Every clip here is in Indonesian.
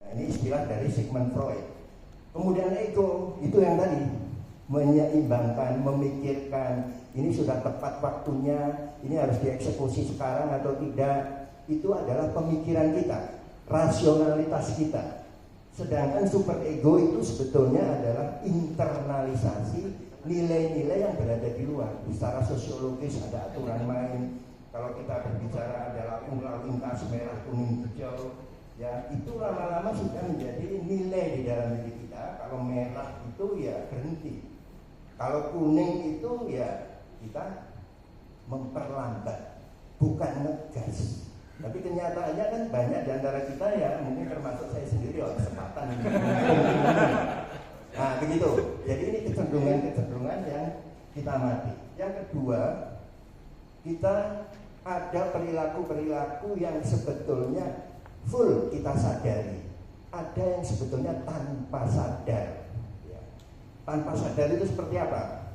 Nah, ini istilah dari Sigmund Freud. Kemudian ego itu yang tadi menyeimbangkan, memikirkan ini sudah tepat waktunya, ini harus dieksekusi sekarang atau tidak. Itu adalah pemikiran kita, rasionalitas kita. Sedangkan super ego itu sebetulnya adalah internalisasi nilai-nilai yang berada di luar. Secara sosiologis ada aturan main. Kalau kita berbicara adalah lalu lintas merah, kuning, hijau, ya itu lama-lama sudah menjadi nilai di dalam diri kita. Kalau merah itu ya berhenti, kalau kuning itu ya kita memperlambat, bukan ngegas. Tapi kenyataannya kan banyak di antara kita ya, mungkin termasuk saya sendiri, kesempatan ini. Nah begitu. Jadi ini kecenderungan yang kita amati. Yang kedua, kita ada perilaku-perilaku yang sebetulnya full kita sadari, ada yang sebetulnya tanpa sadar. Ya. Tanpa sadar itu seperti apa?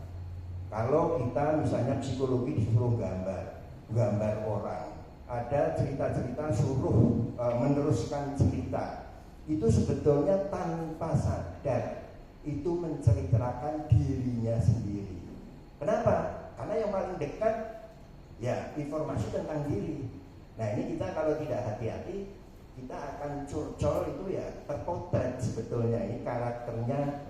Kalau kita misalnya psikologi disuruh gambar orang, ada cerita-cerita suruh meneruskan cerita, itu sebetulnya tanpa sadar itu menceritakan dirinya sendiri. Kenapa? Karena yang paling dekat ya informasi tentang diri. Nah ini kita kalau tidak hati-hati, kita akan curcol itu ya terpotret sebetulnya ini karakternya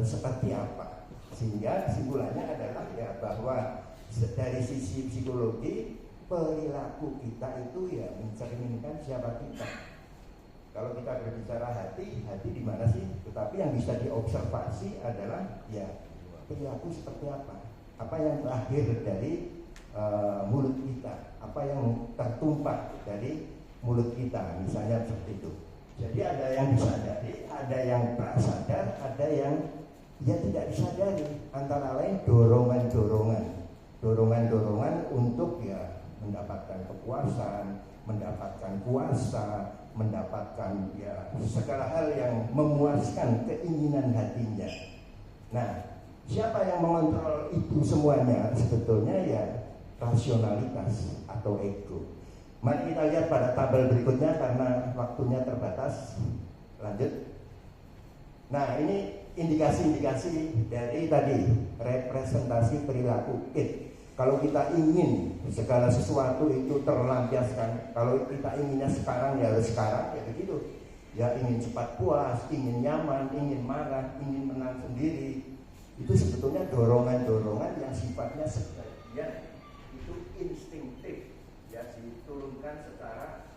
seperti apa. Sehingga kesimpulannya adalah ya bahwa dari sisi psikologi perilaku kita itu ya mencerminkan siapa kita. Kalau kita berbicara hati di mana sih? Tetapi yang bisa diobservasi adalah ya perilaku seperti apa yang terakhir dari mulut kita, apa yang tertumpah dari mulut kita, misalnya seperti itu. Jadi ada yang disadari, ada yang tak sadar, ada yang ya tidak disadari. Antara lain dorongan untuk ya mendapatkan kepuasan, mendapatkan kuasa, mendapatkan ya segala hal yang memuaskan keinginan hatinya. Nah, siapa yang mengontrol itu semuanya? Sebetulnya ya rasionalitas atau ego. Mari kita lihat pada tabel berikutnya karena waktunya terbatas. Lanjut. Nah, ini indikasi-indikasi dari tadi representasi perilaku it. Kalau kita ingin segala sesuatu itu terlampiaskan, kalau kita inginnya sekarang ya harus sekarang, ya begitu. Ya ingin cepat puas, ingin nyaman, ingin marah, ingin menang sendiri. Itu sebetulnya dorongan-dorongan yang sifatnya sebagian itu instinktif, ya diturunkan secara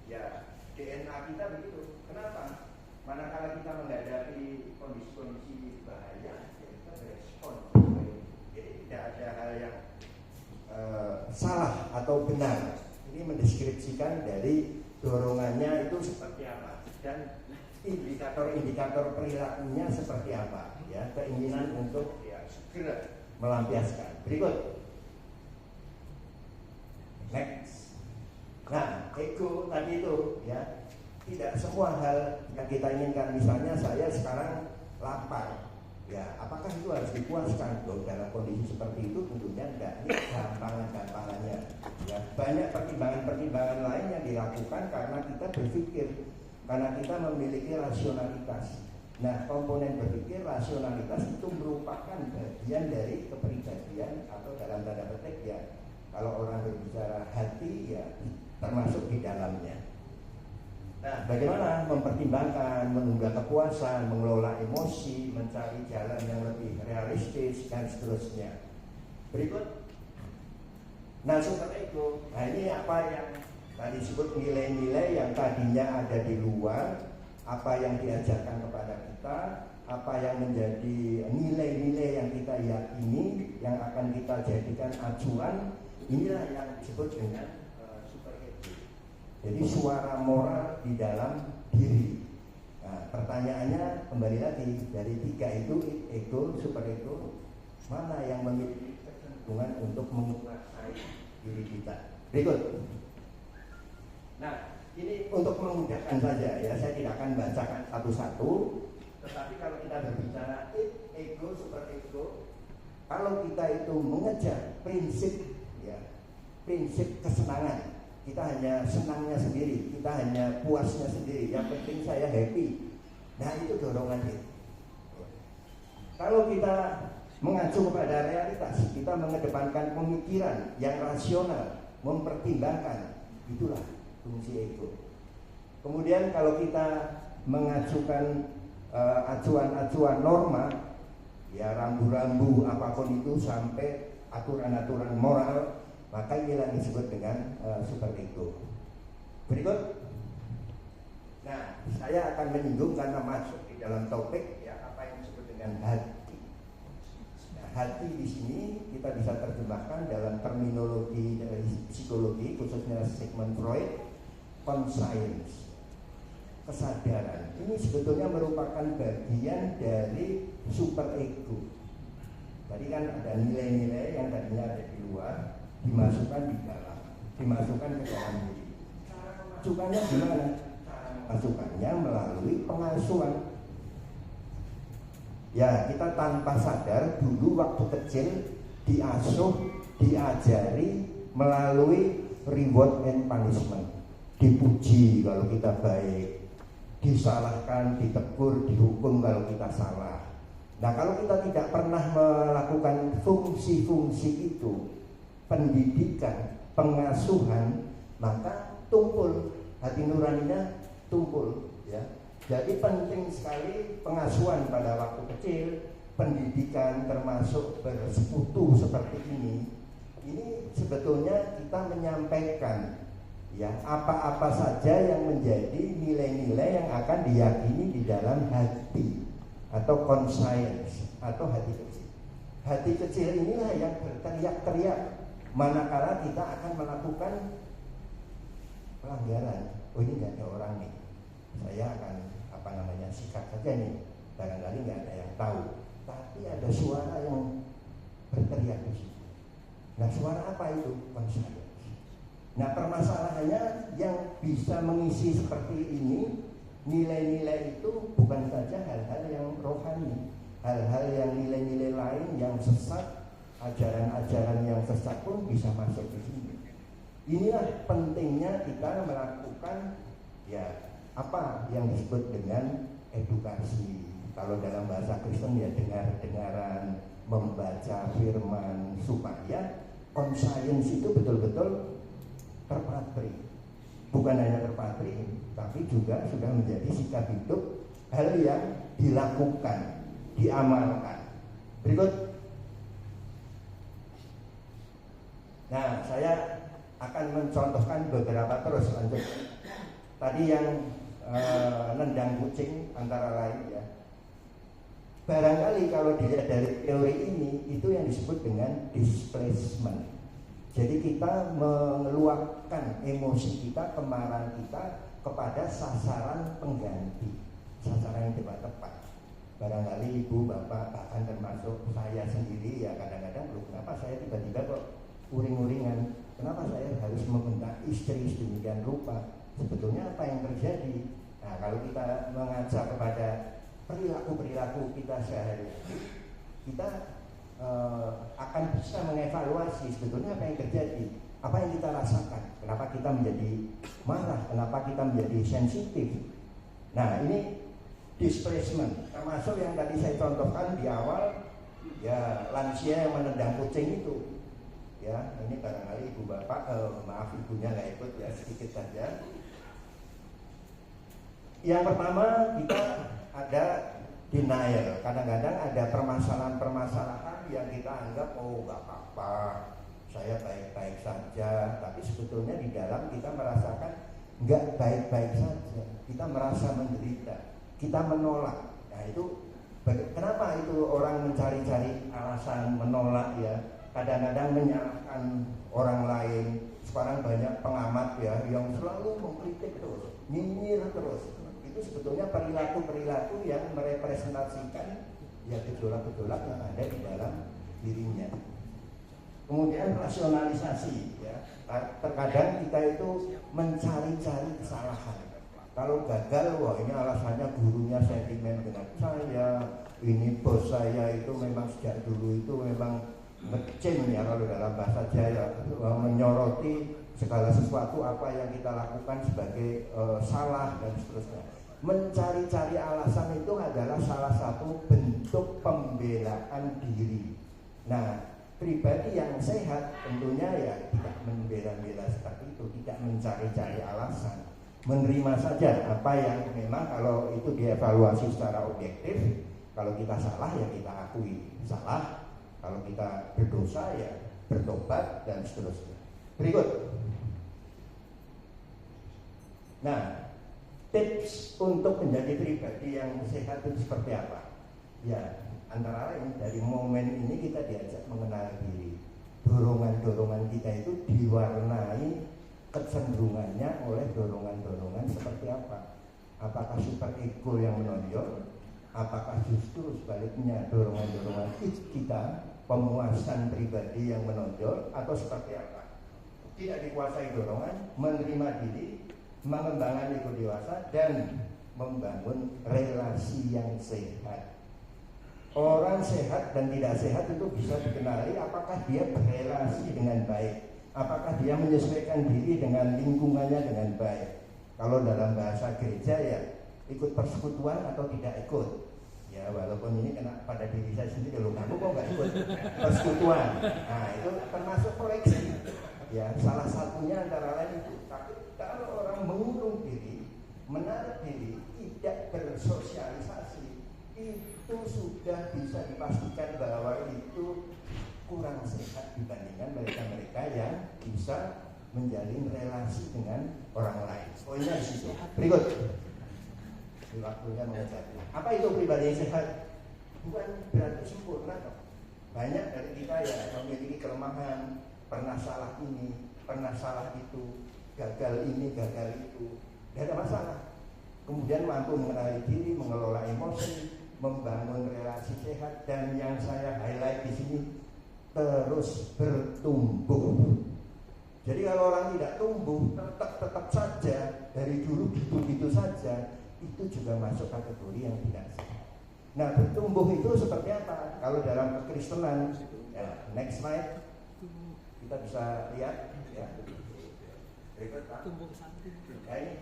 ya DNA kita begitu. Kenapa? Manakala kita menghadapi kondisi-kondisi bahaya, ya kita berespon. Jadi tidak ada hal yang salah atau benar. Ini mendeskripsikan dari dorongannya itu seperti apa dan indikator-indikator perilakunya seperti apa, ya keinginan untuk ya segera melampiaskan. Berikut. Next. Nah, ego tadi itu ya tidak semua hal yang kita inginkan. Misalnya saya sekarang lapar, ya apakah itu harus dipuaskan? Loh, dalam kondisi seperti itu tentunya tidak. Ini gampangan-gampangannya. Ya, banyak pertimbangan-pertimbangan lain yang dilakukan karena kita berpikir, karena kita memiliki rasionalitas. Nah, komponen berpikir rasionalitas itu merupakan bagian dari kepribadian atau dalam tanda petik ya. Kalau orang berbicara hati ya termasuk di dalamnya. Nah, bagaimana mempertimbangkan, menunggu kepuasan, mengelola emosi, mencari jalan yang lebih realistis dan seterusnya. Berikut. Nah, super ego. Nah, ini apa yang tadi disebut nilai-nilai yang tadinya ada di luar, apa yang diajarkan kepada kita, apa yang menjadi nilai-nilai yang kita yakini, yang akan kita jadikan acuan. Inilah yang disebut dengan super ego. Jadi suara moral di dalam diri. Nah, pertanyaannya kembali lagi dari tiga itu ego, super ego, mana yang memiliki kecenderungan untuk menguasai diri kita? Berikut. Nah, ini untuk memudahkan saja ya, saya tidak akan bacakan satu-satu. Tetapi kalau kita berbicara ego, super ego, kalau kita itu mengejar prinsip ya, prinsip kesenangan. kita hanya senangnya sendiri, kita hanya puasnya sendiri, yang penting saya happy. Nah itu dorongan itu. Kalau kita mengacu kepada realitas, kita mengedepankan pemikiran yang rasional, mempertimbangkan, itulah fungsi ego. Kemudian kalau kita mengajukan acuan-acuan norma, ya rambu-rambu apapun itu sampai aturan-aturan moral, maka inilah disebut dengan super ego. Berikut, nah saya akan menyinggung karena masuk di dalam topik ya apa yang disebut dengan hati. Nah, hati di sini kita bisa terjemahkan dalam terminologi dari psikologi, khususnya Sigmund Freud, conscience, kesadaran. Ini sebetulnya merupakan bagian dari super ego. Tadi kan ada nilai-nilai yang tadinya ada di luar, dimasukkan di dalam, dimasukkan ke dalam diri. Masukkannya gimana? Masukkannya melalui pengasuhan. Ya, kita tanpa sadar dulu waktu kecil diasuh, diajari melalui reward and punishment. Dipuji kalau kita baik, disalahkan, ditegur, dihukum kalau kita salah. Nah, kalau kita tidak pernah melakukan fungsi-fungsi itu, pendidikan, pengasuhan, maka tumpul, hati nuraninya tumpul, ya. Jadi penting sekali pengasuhan pada waktu kecil, pendidikan termasuk bersekutu seperti ini. Ini sebetulnya kita menyampaikan ya apa-apa saja yang menjadi nilai-nilai yang akan diyakini di dalam hati atau conscience atau hati kecil. Hati kecil inilah yang berteriak-teriak manakala kita akan melakukan pelanggaran. Oh ini nggak ada orang nih, saya akan sikat saja nih, barangkali nggak ada yang tahu, tapi ada suara yang berteriak di situ. Nah suara apa itu? Conscience. Nah permasalahannya yang bisa mengisi seperti ini, nilai-nilai itu bukan saja hal-hal yang rohani, hal-hal yang nilai-nilai lain yang sesat, ajaran-ajaran yang sesat pun bisa masuk di sini. Inilah pentingnya kita melakukan ya apa yang disebut dengan edukasi. Kalau dalam bahasa Kristen ya dengar-dengaran, membaca firman supaya conscience itu betul-betul terpatri. Bukan hanya terpatri, tapi juga sudah menjadi sikap hidup, hal yang dilakukan, diamalkan. Berikut. Nah, saya akan mencontohkan beberapa terus lanjut. Tadi yang nendang kucing antara lain ya. Barangkali kalau dilihat dari teori ini, itu yang disebut dengan displacement. Jadi kita mengeluarkan emosi kita, kemarahan kita kepada sasaran pengganti, sasaran yang tidak tepat. Barangkali ibu, bapak, bahkan termasuk saya sendiri ya kadang-kadang loh, kenapa saya tiba-tiba kok uring-uringan, kenapa saya harus membentak istri sedemikian rupa, sebetulnya apa yang terjadi. Nah kalau kita mengaca kepada perilaku-perilaku kita sehari-hari, kita akan bisa mengevaluasi sebetulnya apa yang terjadi, apa yang kita rasakan, kenapa kita menjadi marah, kenapa kita menjadi sensitif. Nah ini displacement, termasuk yang tadi saya contohkan di awal, ya lansia yang menendang kucing itu. Ya, ini barangkali ibu bapak, maaf ibunya nggak ikut ya, sedikit saja. Yang pertama kita ada denial. Kadang-kadang ada permasalahan-permasalahan yang kita anggap oh nggak apa-apa, saya baik-baik saja. Tapi sebetulnya di dalam kita merasakan nggak baik-baik saja. Kita merasa menderita, kita menolak. Nah itu kenapa itu orang mencari-cari alasan menolak ya? Kadang-kadang menyalahkan orang lain. Sekarang banyak pengamat ya yang selalu mengkritik terus, nyinyir terus. Itu sebetulnya perilaku-perilaku yang merepresentasikan ya gejolak-gejolak yang ada di dalam dirinya. Kemudian rasionalisasi ya. Terkadang kita itu mencari-cari kesalahan. Kalau gagal, wah ini alasannya gurunya sentimen dengan saya, ini bos saya itu memang sejak dulu itu memang ngecim ya kalau dalam bahasa Jawa, menyoroti segala sesuatu apa yang kita lakukan sebagai salah dan seterusnya. Mencari-cari alasan itu adalah salah satu bentuk pembelaan diri. Nah, pribadi yang sehat tentunya ya tidak membela-bela seperti itu, tidak mencari-cari alasan, menerima saja apa yang memang kalau itu dievaluasi secara objektif. Kalau kita salah ya kita akui salah, kalau kita berdosa ya bertobat dan seterusnya. Berikut. Nah, tips untuk menjadi pribadi yang sehat itu seperti apa? Ya, antara lain dari momen ini kita diajak mengenal diri. Dorongan-dorongan kita itu diwarnai kecenderungannya oleh dorongan-dorongan seperti apa? Apakah super ego yang menonjol? Apakah justru sebaliknya dorongan-dorongan kita, pemuasan pribadi yang menonjol, atau seperti apa? Tidak dikuasai dorongan, menerima diri, mengembangkan ego dewasa, dan membangun relasi yang sehat. Orang sehat dan tidak sehat itu bisa dikenali apakah dia berrelasi dengan baik, apakah dia menyesuaikan diri dengan lingkungannya dengan baik. Kalau dalam bahasa gereja ya ikut persekutuan atau tidak ikut. Ya walaupun ini kena pada diri saya sendiri, loh kamu kok nggak ikut persekutuan. Nah itu termasuk koleksi. Ya salah satunya antara lain itu. Tapi kalau orang mengurung diri, menarik diri, tidak bersosialisasi, itu sudah bisa dipastikan bahwa itu kurang sehat dibandingkan mereka-mereka yang bisa menjalin relasi dengan orang lain. Poinnya di situ. Berikut. Waktunya mengejar. Apa itu pribadi yang sehat? Bukan berarti sempurna kok. Banyak dari kita ya memiliki kelemahan, pernah salah ini, pernah salah itu, gagal ini, gagal itu. Tidak ada masalah. Kemudian mampu mengenali diri, mengelola emosi, membangun relasi sehat, dan yang saya highlight di sini terus bertumbuh. Jadi kalau orang tidak tumbuh, tetap saja dari dulu gitu saja, itu juga masuk kategori yang tidak sehat. Nah, bertumbuh itu seperti apa? Kalau dalam kekristenan, ya, next slide, kita bisa lihat, ya. Berikut Pak. Ya, ini.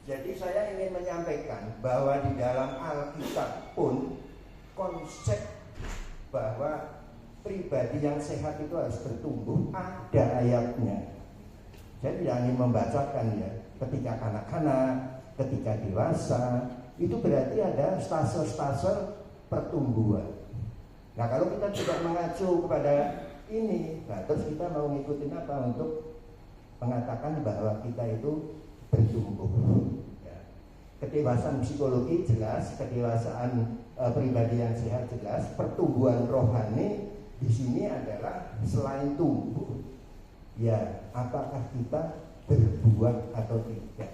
Jadi saya ingin menyampaikan bahwa di dalam Alkitab pun konsep bahwa pribadi yang sehat itu harus bertumbuh ada ayatnya. Saya tidak ingin membacakan ya. Ketika kanak-kanak, ketika dewasa, itu berarti ada stase-stase pertumbuhan. Nah kalau kita tidak mengacu kepada ini, nah terus kita mau ngikutin apa untuk mengatakan bahwa kita itu bertumbuh. Ya. Kedewasaan psikologi jelas, kedewasaan pribadi yang sehat jelas, pertumbuhan rohani di sini adalah selain tumbuh, ya apakah kita berbuat atau tidak.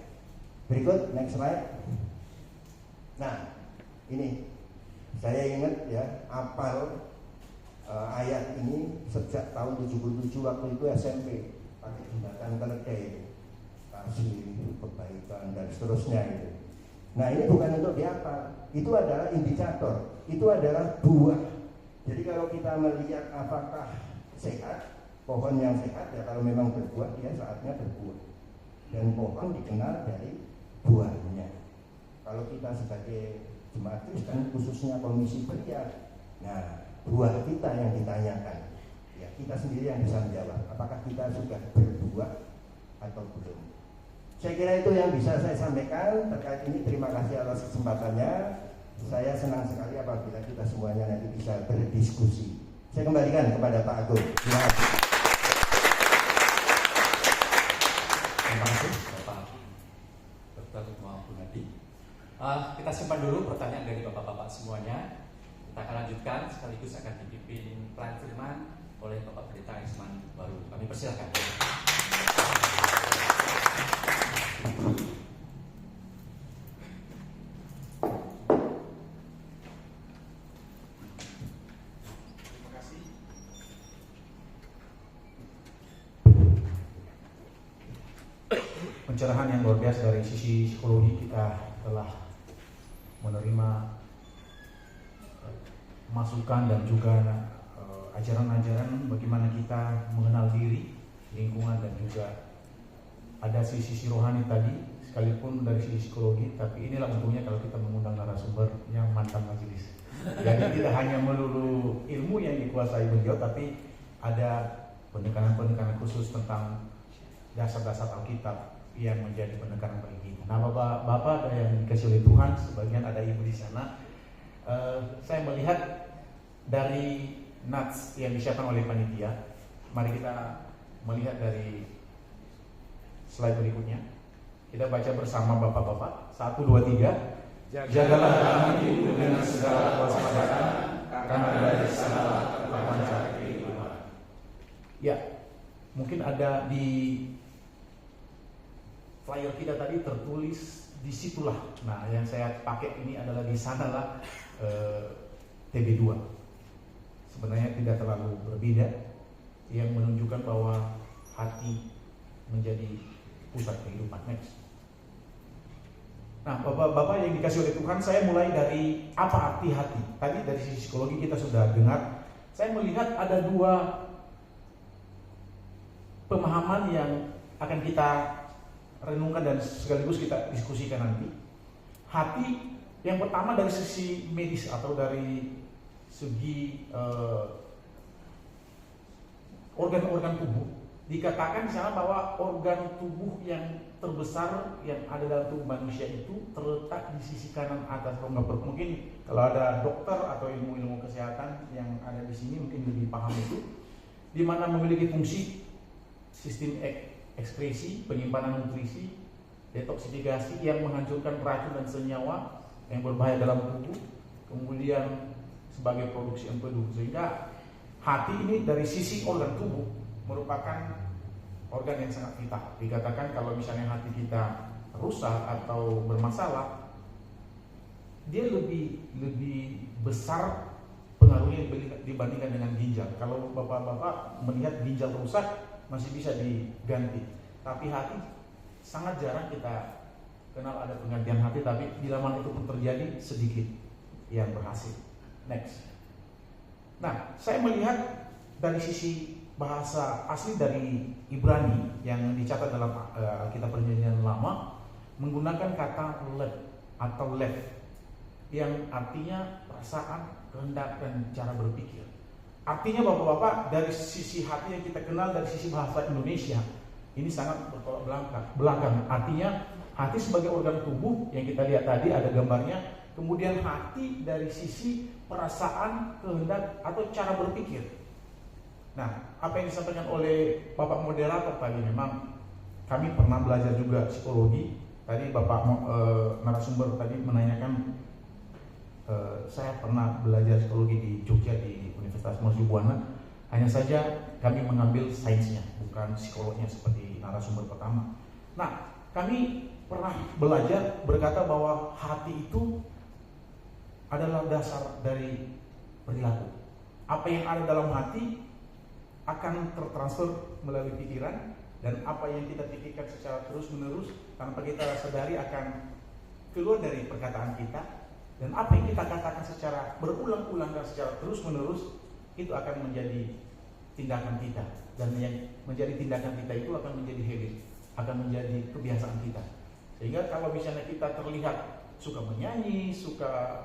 Berikut next slide. Nah ini saya ingat ya apal ayat ini sejak tahun 77 waktu itu SMP pakai jembatan keledai, kasih kebaikan dan seterusnya itu. Nah ini bukan untuk diapa, itu adalah indikator, itu adalah buah. Jadi kalau kita melihat apakah sehat, pohon yang sehat ya kalau memang berbuah dia saatnya berbuah. Dan pohon dikenal dari buahnya. Kalau kita sebagai jemaat Kristen khususnya komisi pria, nah buah kita yang ditanyakan. Ya kita sendiri yang bisa menjawab. Apakah kita sudah berbuah atau belum? Saya kira itu yang bisa saya sampaikan terkait ini. Terima kasih atas kesempatannya. Saya senang sekali apabila kita semuanya nanti bisa berdiskusi. Saya kembalikan kepada Pak Agung. Terima kasih. Terima kasih Bapak Dr. Muhammad Gunadi. Kita simpan dulu pertanyaan dari Bapak-Bapak semuanya. Kita akan lanjutkan sekaligus akan dipimpin pelan firman oleh Bapak Pendeta Isman Baru. Kami persilakan. Pencerahan yang luar biasa dari sisi psikologi. Kita telah menerima masukan dan juga ajaran-ajaran bagaimana kita mengenal diri, lingkungan, dan juga ada sisi rohani tadi, sekalipun dari sisi psikologi. Tapi inilah untungnya kalau kita mengundang narasumber yang mantan majelis. Jadi tidak hanya melulu ilmu yang dikuasai beliau, tapi ada penekanan-penekanan khusus tentang dasar-dasar Alkitab yang menjadi penekanan bagi kita. Nah, Bapak yang dikasih oleh Tuhan, sebagian ada ibu di sana. Saya melihat dari nats yang disiapkan oleh panitia. Mari kita melihat dari slide berikutnya. Kita baca bersama Bapak-bapak. 1, 2, 3. Jagalah hatimu dengan segala kewaspadaan, karena dari sana terpancar kehidupan. Ya, mungkin ada di flyer kita tadi tertulis disitulah. Nah, yang saya pakai ini adalah di sanalah TB2. Sebenarnya tidak terlalu berbeda, yang menunjukkan bahwa hati menjadi pusat kehidupan. Next. Nah, Bapak-bapak yang dikasih oleh Tuhan, saya mulai dari apa arti hati. Tadi dari sisi psikologi kita sudah dengar. Saya melihat ada dua pemahaman yang akan kita renungkan dan sekaligus kita diskusikan nanti. Hati yang pertama dari sisi medis atau dari segi organ-organ tubuh. Dikatakan di sana bahwa organ tubuh yang terbesar yang ada dalam tubuh manusia itu terletak di sisi kanan atas rongga perut. Mungkin kalau ada dokter atau ilmu-ilmu kesehatan yang ada di sini mungkin lebih paham itu, di mana memiliki fungsi sistem ekskresi, penyimpanan nutrisi, detoksifikasi yang menghancurkan racun dan senyawa yang berbahaya dalam tubuh, kemudian sebagai produksi empedu. Sehingga hati ini dari sisi organ tubuh merupakan organ yang sangat vital. Dikatakan kalau misalnya hati kita rusak atau bermasalah, dia lebih besar pengaruhnya dibandingkan dengan ginjal. Kalau bapak-bapak melihat ginjal rusak masih bisa diganti, tapi hati sangat jarang kita kenal ada penggantian hati. Tapi bila mana itu pun terjadi, sedikit yang berhasil. Next. Nah, saya melihat dari sisi bahasa asli dari Ibrani yang dicatat dalam Alkitab Perjanjian Lama menggunakan kata lev atau lev yang artinya perasaan, kehendak, dan cara berpikir. Artinya bapak-bapak, dari sisi hati yang kita kenal dari sisi bahasa Indonesia ini sangat bertolak belakang. Artinya hati sebagai organ tubuh yang kita lihat tadi ada gambarnya, kemudian hati dari sisi perasaan, kehendak, atau cara berpikir. Nah, apa yang disampaikan oleh Bapak moderator tadi, memang kami pernah belajar juga psikologi. Tadi Bapak narasumber tadi menanyakan, saya pernah belajar psikologi di Jogja di Universitas Mercubuana. Hanya saja kami mengambil sainsnya, bukan psikolognya seperti narasumber pertama. Nah, kami pernah belajar berkata bahwa hati itu adalah dasar dari perilaku. Apa yang ada dalam hati akan tertransfer melalui pikiran, dan apa yang kita pikirkan secara terus-menerus tanpa kita sadari akan keluar dari perkataan kita, dan apa yang kita katakan secara berulang-ulang dan secara terus-menerus itu akan menjadi tindakan kita, dan yang menjadi tindakan kita itu akan menjadi habit, akan menjadi kebiasaan kita. Sehingga kalau misalnya kita terlihat suka menyanyi, suka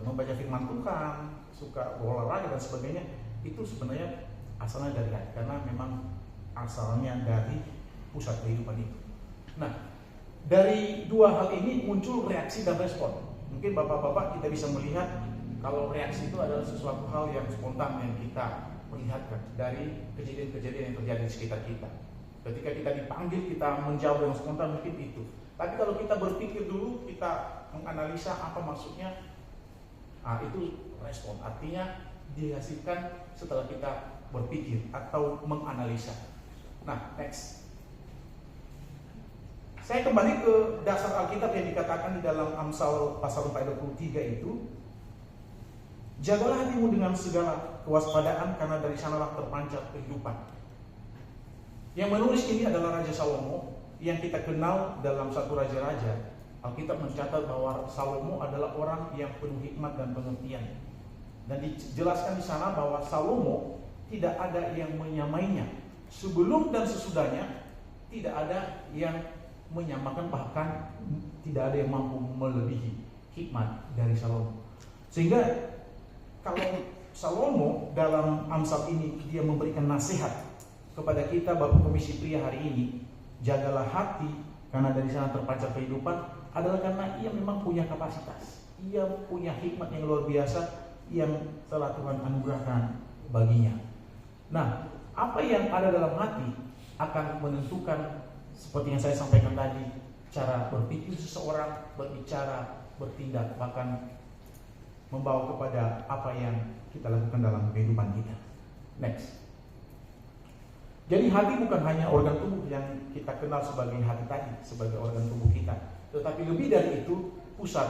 membaca firman Tuhan, suka berolahraga dan sebagainya, itu sebenarnya asalnya dari hati, karena memang asalnya dari pusat kehidupan itu. Nah, dari dua hal ini muncul reaksi dan respon. Mungkin bapak-bapak kita bisa melihat kalau reaksi itu adalah sesuatu hal yang spontan yang kita perlihatkan dari kejadian-kejadian yang terjadi di sekitar kita. Ketika kita dipanggil, kita menjawab dengan spontan, mungkin itu. Tapi kalau kita berpikir dulu, kita menganalisa apa maksudnya, itu respon. Artinya dihasilkan setelah kita berpikir atau menganalisa. Nah, next. Saya kembali ke dasar Alkitab yang dikatakan di dalam Amsal pasal 4 ayat 23 itu, jagalah hatimu dengan segala kewaspadaan, karena dari sanalah terpancar kehidupan. Yang menulis ini adalah Raja Salomo, yang kita kenal dalam satu raja-raja. Alkitab mencatat bahwa Salomo adalah orang yang penuh hikmat dan pengertian. Dan dijelaskan di sana bahwa Salomo tidak ada yang menyamainya. Sebelum dan sesudahnya tidak ada yang menyamakan, bahkan tidak ada yang mampu melebihi hikmat dari Salomo. Sehingga kalau Salomo dalam Amsal ini dia memberikan nasihat kepada kita Bapak Komisi Pria hari ini, jagalah hati karena dari sana terpancar kehidupan, adalah karena ia memang punya kapasitas, ia punya hikmat yang luar biasa yang telah Tuhan anugerahkan baginya. Nah, apa yang ada dalam hati akan menentukan, seperti yang saya sampaikan tadi, cara berpikir seseorang, berbicara, bertindak, bahkan membawa kepada apa yang kita lakukan dalam kehidupan kita. Next. Jadi hati bukan hanya organ tubuh yang kita kenal sebagai hati tadi, sebagai organ tubuh kita, tetapi lebih dari itu pusat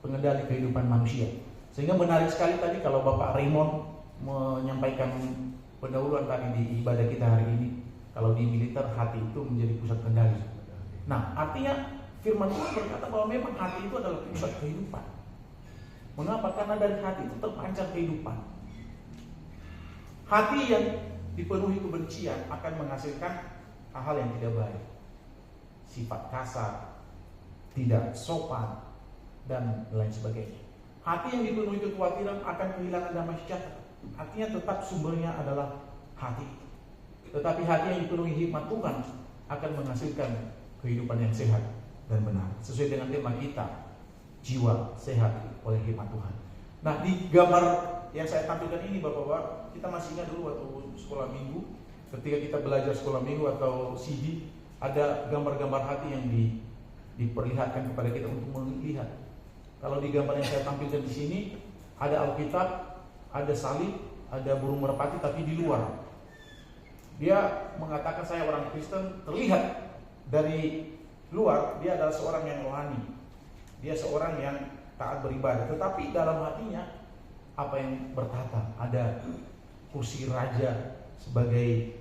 pengendali kehidupan manusia. Sehingga menarik sekali tadi kalau Bapak Raymond menyampaikan pendahuluan tadi di ibadah kita hari ini, kalau di militer hati itu menjadi pusat kendali. Nah, artinya firman Tuhan berkata bahwa memang hati itu adalah pusat kehidupan. Mengapa? Karena dari hati itu terpancar kehidupan. Hati yang dipenuhi kebencian akan menghasilkan hal-hal yang tidak baik, sifat kasar, tidak sopan, dan lain sebagainya. Hati yang dipenuhi kekhawatiran akan kehilangan damai sejahtera. Artinya tetap sumbernya adalah hati. Tetapi hati yang dipenuhi hikmat Tuhan akan menghasilkan kehidupan yang sehat dan benar. Sesuai dengan tema kita, jiwa sehat oleh hikmat Tuhan. Nah, di gambar yang saya tampilkan ini Bapak-Bapak, kita masih ingat dulu waktu sekolah minggu, ketika kita belajar sekolah minggu atau CD, ada gambar-gambar hati yang diperlihatkan kepada kita untuk melihat. Kalau di gambar yang saya tampilkan di sini, ada Alkitab, ada salib, ada burung merpati, tapi di luar. Dia mengatakan saya orang Kristen, terlihat dari luar dia adalah seorang yang rohani, dia seorang yang taat beribadah, tetapi dalam hatinya apa yang bertata? Ada kursi raja sebagai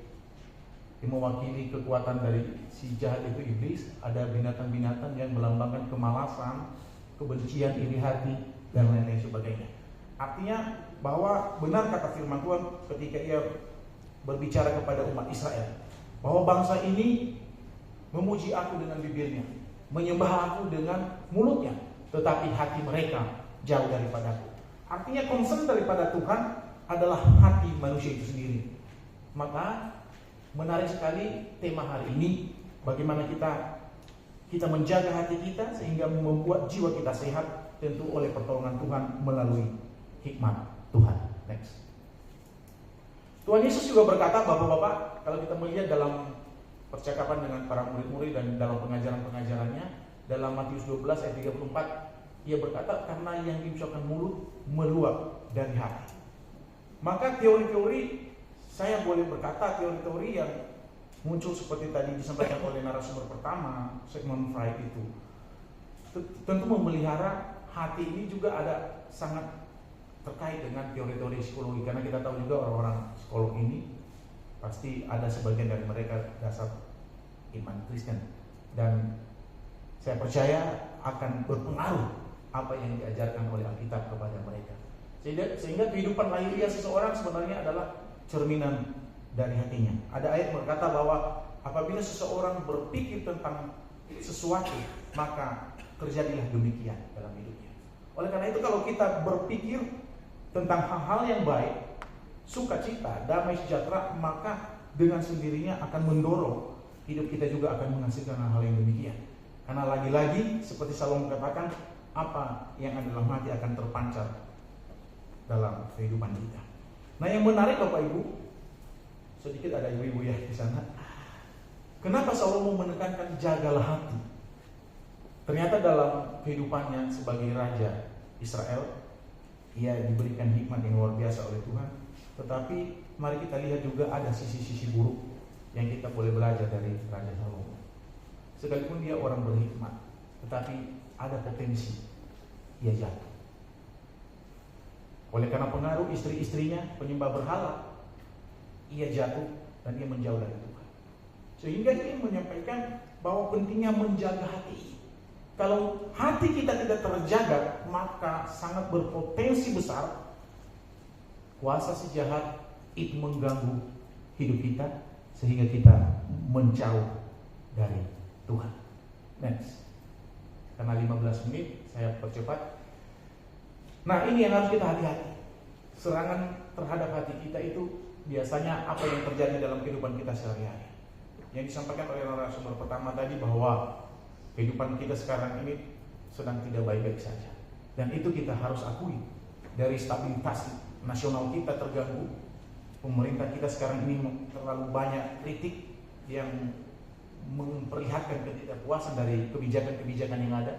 yang mewakili kekuatan dari si jahat itu iblis, ada binatang-binatang yang melambangkan kemalasan, kebencian, iri hati, dan lain-lain sebagainya. Artinya bahwa benar kata firman Tuhan ketika ia berbicara kepada umat Israel, bahwa bangsa ini memuji aku dengan bibirnya, menyembah aku dengan mulutnya, tetapi hati mereka jauh daripadaku. Artinya concern daripada Tuhan adalah hati manusia itu sendiri. Maka menarik sekali tema hari ini, bagaimana kita menjaga hati kita sehingga membuat jiwa kita sehat, tentu oleh pertolongan Tuhan melalui hikmat Tuhan. Next. Tuhan Yesus juga berkata, Bapak-bapak, kalau kita melihat dalam percakapan dengan para murid-murid dan dalam pengajaran-pengajarannya, dalam Matius 12 ayat 34, ia berkata, karena yang diucapkan mulut meluap dari hati. Maka teori-teori, saya boleh berkata teori-teori yang muncul seperti tadi disampaikan oleh narasumber pertama, Sigmund Freud itu, tentu memelihara hati ini juga ada sangat terkait dengan teori-teori psikologi, karena kita tahu juga orang-orang psikolog ini pasti ada sebagian dari mereka dasar iman Kristen, dan saya percaya akan berpengaruh apa yang diajarkan oleh Alkitab kepada mereka, sehingga kehidupan lahiriah seseorang sebenarnya adalah cerminan dari hatinya. Ada ayat berkata bahwa apabila seseorang berpikir tentang sesuatu, maka terjadilah demikian dalam hidupnya. Oleh karena itu, kalau kita berpikir tentang hal-hal yang baik, sukacita, damai sejahtera, maka dengan sendirinya akan mendorong hidup kita juga akan menghasilkan hal-hal yang demikian. Karena lagi-lagi seperti Salomo katakan, apa yang ada dalam hati akan terpancar dalam kehidupan kita. Nah, yang menarik Bapak Ibu, sedikit ada ibu-ibu ya di sana. Kenapa Salomo menekankan jagalah hati? Ternyata dalam kehidupannya sebagai raja Israel, ia diberikan hikmat yang luar biasa oleh Tuhan. Tetapi mari kita lihat juga ada sisi-sisi buruk yang kita boleh belajar dari Raja Salomo. Sekalipun dia orang berhikmat, tetapi ada potensi ia jatuh. Oleh karena pengaruh istri-istrinya penyembah berhala, ia jatuh dan ia menjauh dari Tuhan. Sehingga ia menyampaikan bahwa pentingnya menjaga hati. Kalau hati kita tidak terjaga, maka sangat berpotensi besar kuasa si jahat, itu mengganggu hidup kita sehingga kita menjauh dari Tuhan. Next. Karena 15 menit saya percepat. Nah, ini yang harus kita hati-hati. Serangan terhadap hati kita itu biasanya apa yang terjadi dalam kehidupan kita sehari-hari. Yang disampaikan oleh narasumber pertama tadi bahwa kehidupan kita sekarang ini sedang tidak baik-baik saja. Dan itu kita harus akui. Dari stabilitas nasional kita terganggu, pemerintah kita sekarang ini terlalu banyak kritik yang memperlihatkan ketidakpuasan dari kebijakan-kebijakan yang ada.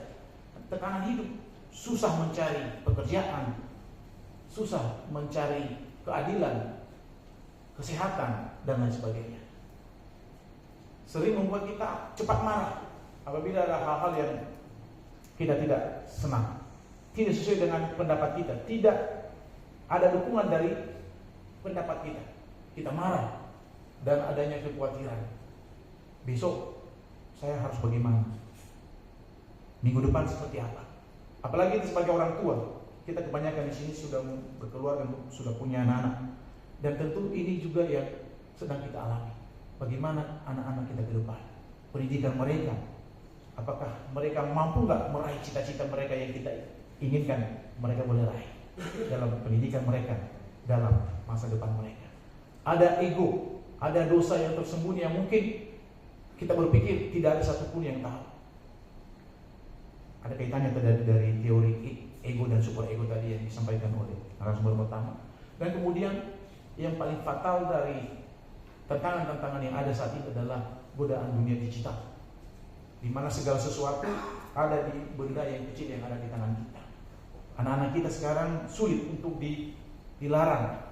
Tekanan hidup, susah mencari pekerjaan, susah mencari keadilan, kesehatan, dan lain sebagainya. Sering membuat kita cepat marah apabila ada hal-hal yang kita tidak senang, tidak sesuai dengan pendapat kita, tidak ada dukungan dari pendapat kita. Kita marah dan adanya kekhawatiran. Besok saya harus bagaimana? Minggu depan seperti apa? Apalagi kita sebagai orang tua, kita kebanyakan di sini sudah berkeluarga, sudah punya anak-anak, dan tentu ini juga yang sedang kita alami. Bagaimana anak-anak kita ke depan? Pendidikan mereka, apakah mereka mampu nggak meraih cita-cita mereka yang kita inginkan mereka boleh raih dalam pendidikan mereka, dalam masa depan mereka? Ada ego, ada dosa yang tersembunyi yang mungkin kita berpikir tidak ada satupun yang tahu. Ada kaitannya dari teori ego dan super ego tadi yang disampaikan oleh narasumber pertama. Dan kemudian yang paling fatal dari tantangan-tantangan yang ada saat ini adalah godaan dunia digital, di mana segala sesuatu ada di benda yang kecil yang ada di tangan kita. Anak-anak kita sekarang sulit untuk dilarang.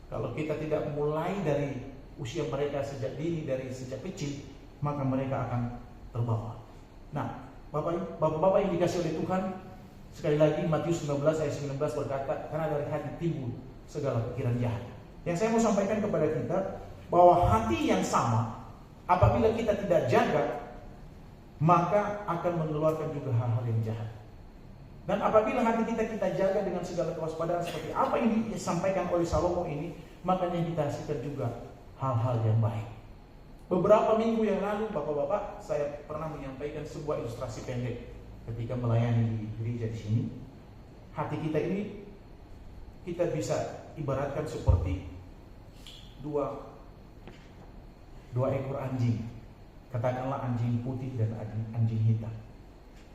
Kalau kita tidak mulai dari usia mereka sejak dini, dari sejak kecil, maka mereka akan terbawa. Nah, Bapak-bapak yang dikasih oleh Tuhan, sekali lagi Matius 19 ayat 19 berkata, karena dari hati timbul segala pikiran jahat. Yang saya mau sampaikan kepada kita, bahwa hati yang sama, apabila kita tidak jaga, maka akan mengeluarkan juga hal-hal yang jahat. Dan apabila hati kita jaga dengan segala kewaspadaan seperti apa yang disampaikan oleh Salomo ini, maka yang kita hasilkan juga hal-hal yang baik. Beberapa minggu yang lalu, Bapak-bapak, saya pernah menyampaikan sebuah ilustrasi pendek ketika melayani di gereja di sini. Hati kita ini kita bisa ibaratkan seperti dua ekor anjing. Katakanlah anjing putih dan anjing hitam.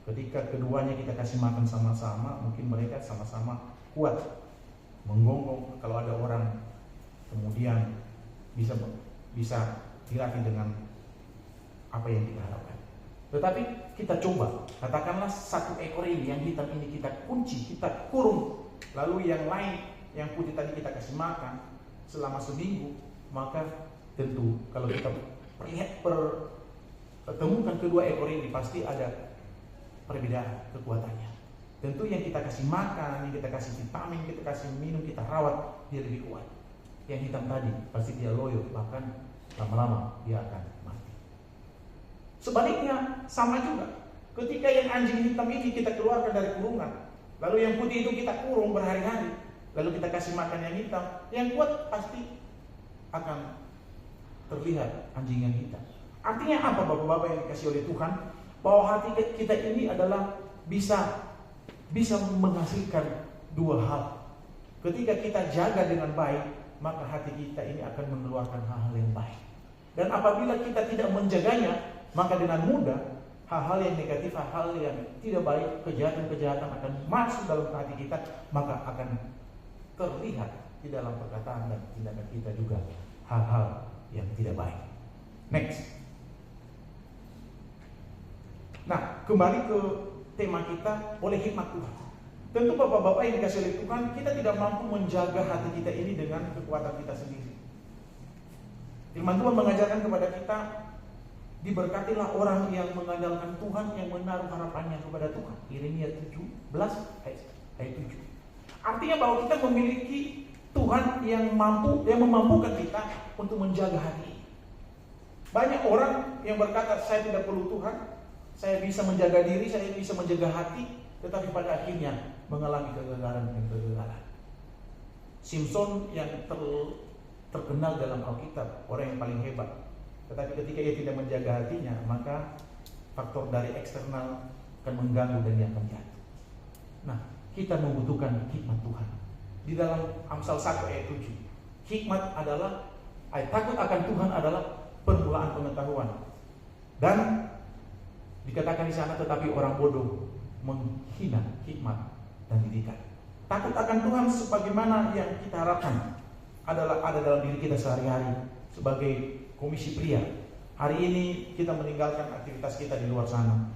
Ketika keduanya kita kasih makan sama-sama, mungkin mereka sama-sama kuat menggonggong kalau ada orang, kemudian bisa dilatih dengan apa yang kita harapkan. Tetapi kita coba, katakanlah satu ekor ini, yang hitam ini kita kunci, kita kurung, lalu yang lain, yang putih tadi kita kasih makan selama seminggu, maka tentu kalau kita pertemukan kedua ekor ini, pasti ada perbedaan kekuatannya. Tentu yang kita kasih makan, yang kita kasih vitamin, kita kasih minum, kita rawat, dia lebih kuat. Yang hitam tadi pasti dia loyo, bahkan lama-lama dia akan mati. Sebaliknya sama juga. Ketika yang anjing hitam ini kita keluarkan dari kurungan, lalu yang putih itu kita kurung berhari-hari, lalu kita kasih makan yang hitam, yang kuat pasti akan terlihat anjing yang hitam. Artinya apa, Bapak-bapak yang dikasih oleh Tuhan? Bahwa hati kita ini adalah bisa menghasilkan dua hal. Ketika kita jaga dengan baik, maka hati kita ini akan mengeluarkan hal-hal yang baik. Dan apabila kita tidak menjaganya, maka dengan mudah hal-hal yang negatif, hal-hal yang tidak baik, kejahatan-kejahatan akan masuk dalam hati kita, maka akan terlihat di dalam perkataan dan tindakan kita juga hal-hal yang tidak baik. Next. Nah, kembali ke tema kita, oleh hikmat Tuhan. Tentu Bapak-bapak yang dikasih oleh Tuhan, kita tidak mampu menjaga hati kita ini dengan kekuatan kita sendiri. Firman Tuhan mengajarkan kepada kita, diberkatilah orang yang mengandalkan Tuhan, yang menaruh harapannya kepada Tuhan. Yeremia 17 ayat 7. Artinya bahwa kita memiliki Tuhan yang memampukan kita untuk menjaga hati. Banyak orang yang berkata, saya tidak perlu Tuhan, saya bisa menjaga diri, saya bisa menjaga hati, tetapi pada akhirnya mengalami kegagalan dan kegagalan. Simpson yang terkenal dalam Alkitab, orang yang paling hebat. Tetapi ketika ia tidak menjaga hatinya, maka faktor dari eksternal akan mengganggu dan dia akan jatuh. Nah, kita membutuhkan hikmat Tuhan. Di dalam Amsal 1 ayat 7, hikmat adalah, takut akan Tuhan adalah permulaan pengetahuan. Dan dikatakan di sana, tetapi orang bodoh menghina hikmat dan didikan. Takut akan Tuhan sebagaimana yang kita harapkan adalah ada dalam diri kita sehari-hari sebagai komisi pria. Hari ini kita meninggalkan aktivitas kita di luar sana.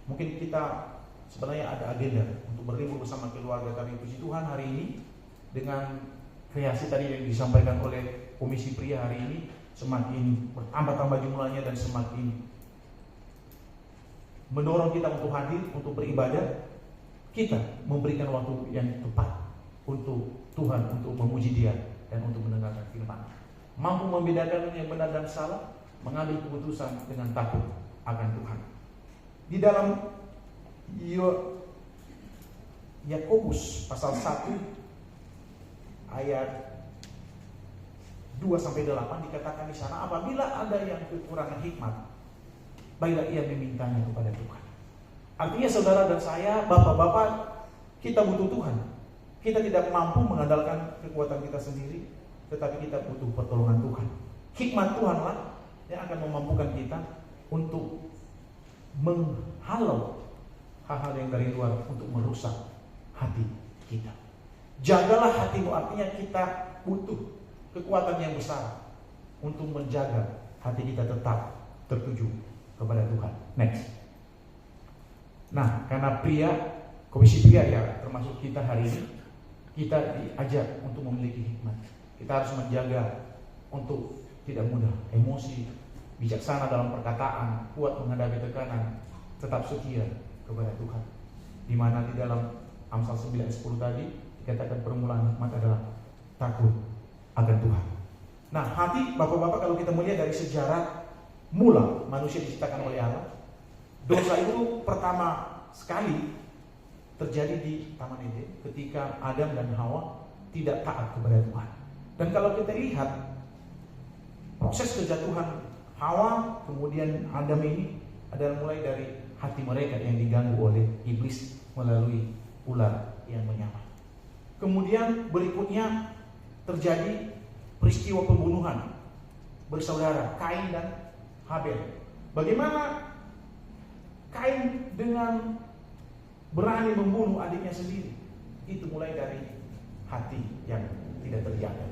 Mungkin kita sebenarnya ada agenda untuk berlibur bersama keluarga, tapi puji Tuhan hari ini dengan kreasi tadi yang disampaikan oleh komisi pria hari ini semakin bertambah jumlahnya dan semakin mendorong kita untuk hadir, untuk beribadah. Kita memberikan waktu yang tepat untuk Tuhan, untuk memuji Dia dan untuk mendengarkan firman. Mampu membedakan yang benar dan salah, mengambil keputusan dengan takut akan Tuhan. Di dalam Yakobus pasal 1 ayat 2-8 dikatakan di sana, apabila ada yang kekurangan hikmat, baiklah ia memintanya kepada Tuhan. Artinya saudara dan saya, bapak-bapak, kita butuh Tuhan. Kita tidak mampu mengandalkan kekuatan kita sendiri, tetapi kita butuh pertolongan Tuhan. Hikmat Tuhanlah yang akan memampukan kita untuk menghalau hal-hal yang dari luar untuk merusak hati kita. Jagalah hatimu, artinya kita butuh kekuatan yang besar untuk menjaga hati kita tetap tertuju kepada Tuhan. Next. Nah, karena komisi pria ya termasuk kita hari ini, kita diajak untuk memiliki hikmat. Kita harus menjaga untuk tidak mudah emosi, bijaksana dalam perkataan, kuat menghadapi tekanan, tetap setia kepada Tuhan. Di mana di dalam Amsal 9:10 tadi dikatakan permulaan hikmat adalah takut akan Tuhan. Nah, hati bapak-bapak, kalau kita melihat dari sejarah mula manusia diciptakan oleh Allah, dosa itu pertama sekali terjadi di Taman Eden ketika Adam dan Hawa tidak taat kepada Tuhan. Dan kalau kita lihat proses kejatuhan Hawa kemudian Adam ini adalah mulai dari hati mereka yang diganggu oleh iblis melalui ular yang menyamar. Kemudian berikutnya terjadi peristiwa pembunuhan bersaudara Kain dan Habel. Bagaimana Kain dengan berani membunuh adiknya sendiri? Itu mulai dari hati yang tidak terjaga.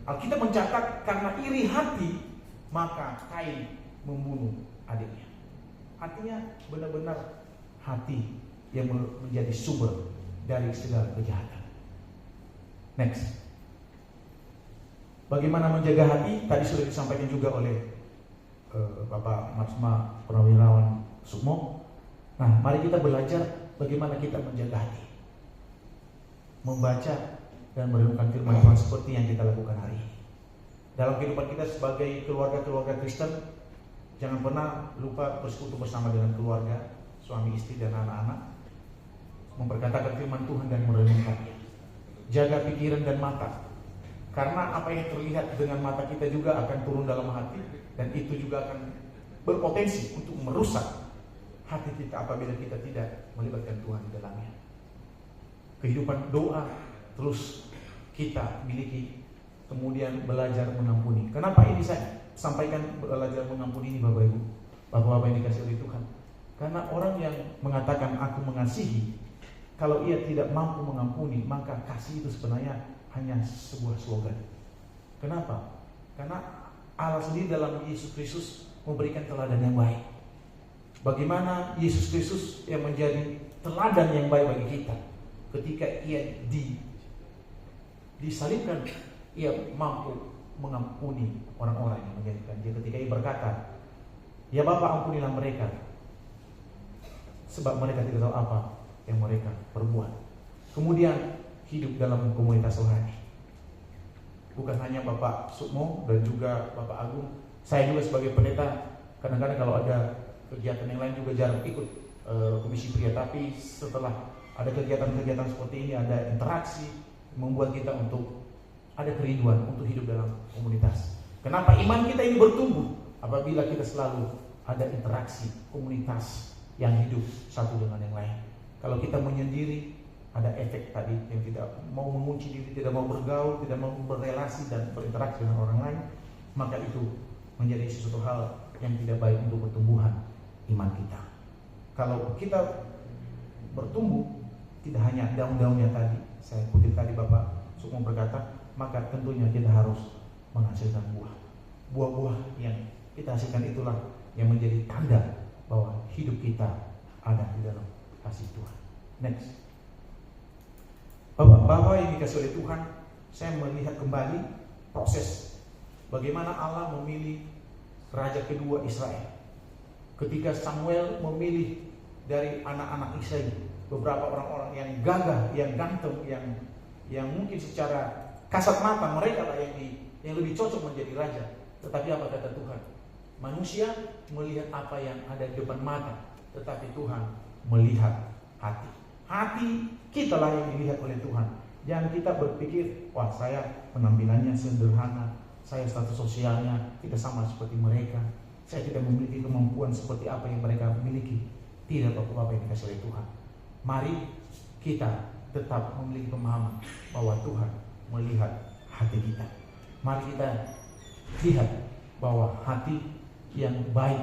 Alkitab mencatat karena iri hati maka Kain membunuh adiknya. Artinya benar-benar hati yang menjadi sumber dari segala kejahatan. Next. Bagaimana menjaga hati? Tadi sudah disampaikan juga oleh Bapak Marsma Purnawirawan Sukmo. Nah, mari kita belajar bagaimana kita menjaga hati, membaca dan merenungkan firman Tuhan seperti yang kita lakukan hari ini. Dalam kehidupan kita sebagai keluarga-keluarga Kristen, jangan pernah lupa bersekutu bersama dengan keluarga, suami istri dan anak-anak, memperkatakan firman Tuhan dan merenungkannya. Jaga pikiran dan mata, karena apa yang terlihat dengan mata kita juga akan turun dalam hati, dan itu juga akan berpotensi untuk merusak hati kita apabila kita tidak melibatkan Tuhan di dalamnya. Kehidupan doa terus kita miliki, kemudian belajar mengampuni. Kenapa ini saya sampaikan belajar mengampuni ini, Bapak Ibu, Bapak-bapak yang dikasihi oleh Tuhan? Karena orang yang mengatakan aku mengasihi, kalau ia tidak mampu mengampuni, maka kasih itu sebenarnya hanya sebuah slogan. Kenapa? Karena Allah sendiri dalam Yesus Kristus memberikan teladan yang baik. Bagaimana Yesus Kristus yang menjadi teladan yang baik bagi kita, ketika ia disalibkan, ia mampu mengampuni orang-orang yang menjadikan dia. Ketika ia berkata, ya Bapa, ampunilah mereka, sebab mereka tidak tahu apa yang mereka perbuat. Kemudian hidup dalam komunitas rohani. Bukan hanya Bapak Sukmo dan juga Bapak Agung, saya juga sebagai pendeta kadang-kadang kalau ada kegiatan yang lain juga jarang ikut komisi pria. Tapi setelah ada kegiatan-kegiatan seperti ini, ada interaksi membuat kita untuk ada kerinduan untuk hidup dalam komunitas. Kenapa iman kita ini bertumbuh? Apabila kita selalu ada interaksi komunitas yang hidup satu dengan yang lain. Kalau kita menyendiri, ada efek tadi yang tidak mau mengunci diri, tidak mau bergaul, tidak mau berrelasi dan berinteraksi dengan orang lain, maka itu menjadi sesuatu hal yang tidak baik untuk pertumbuhan iman kita. Kalau kita bertumbuh, tidak hanya daun-daunnya tadi, saya kutip tadi Bapak Sukmo berkata, maka tentunya kita harus menghasilkan buah. Buah-buah yang kita hasilkan itulah yang menjadi tanda bahwa hidup kita ada di dalam kasih Tuhan. Next. Bapak-bapak yang dikasih oleh Tuhan, saya melihat kembali proses bagaimana Allah memilih raja kedua Israel. Ketika Samuel memilih dari anak-anak Israel beberapa orang-orang yang gagah, yang ganteng, yang mungkin secara kasat mata mereka lah yang lebih cocok menjadi raja. Tetapi apa kata Tuhan? Manusia melihat apa yang ada di depan mata, tetapi Tuhan melihat hati. Hati kita lah yang dilihat oleh Tuhan. Jangan kita berpikir, wah saya penampilannya sederhana, saya status sosialnya tidak sama seperti mereka, saya tidak memiliki kemampuan seperti apa yang mereka miliki. Tidak, Bapak-Bapak yang dikasih oleh Tuhan. Mari kita tetap memiliki pemahaman bahwa Tuhan melihat hati kita. Mari kita lihat bahwa hati yang baik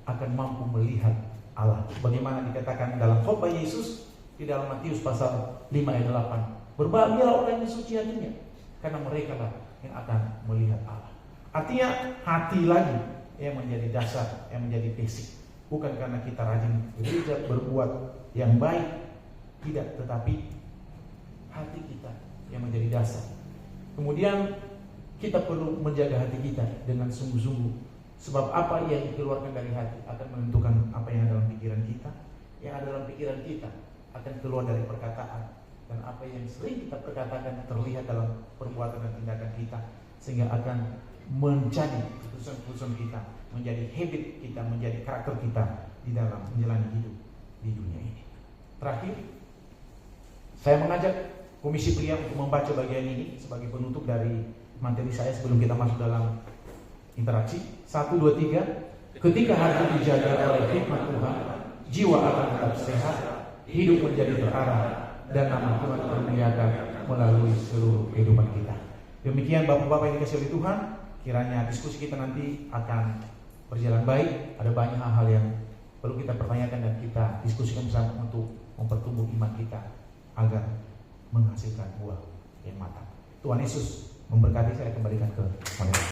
akan mampu melihat Allah. Bagaimana dikatakan dalam khotbah Yesus di dalam Matius pasal 5 ayat 8. Berbahagialah orang yang suci hatinya, karena mereka lah yang akan melihat Allah. Artinya hati lagi yang menjadi dasar, yang menjadi basic. Bukan karena kita rajin gereja berbuat yang baik, tidak, tetapi hati kita yang menjadi dasar. Kemudian kita perlu menjaga hati kita dengan sungguh-sungguh. Sebab apa yang dikeluarkan dari hati akan menentukan apa yang ada dalam pikiran kita. Yang ada dalam pikiran kita akan keluar dari perkataan. Dan apa yang sering kita perkatakan terlihat dalam perbuatan dan tindakan kita. Sehingga akan menjadi keputusan-keputusan kita, menjadi habit kita, menjadi karakter kita di dalam menjalani hidup di dunia ini. Terakhir, saya mengajak Komisi Pria untuk membaca bagian ini sebagai penutup dari materi saya sebelum kita masuk dalam interaksi. 1, 2, 3. Ketika hati dijaga oleh hikmat Tuhan, jiwa akan tetap sehat, hidup menjadi terarah, dan nama Tuhan termuliakan melalui seluruh kehidupan kita. Demikian Bapak-Bapak yang dikasihi oleh Tuhan, kiranya diskusi kita nanti akan berjalan baik. Ada banyak hal-hal yang perlu kita pertanyakan dan kita diskusikan bersama untuk mempertumbuh iman kita agar menghasilkan buah yang matang. Tuhan Yesus memberkati. Saya kembalikan ke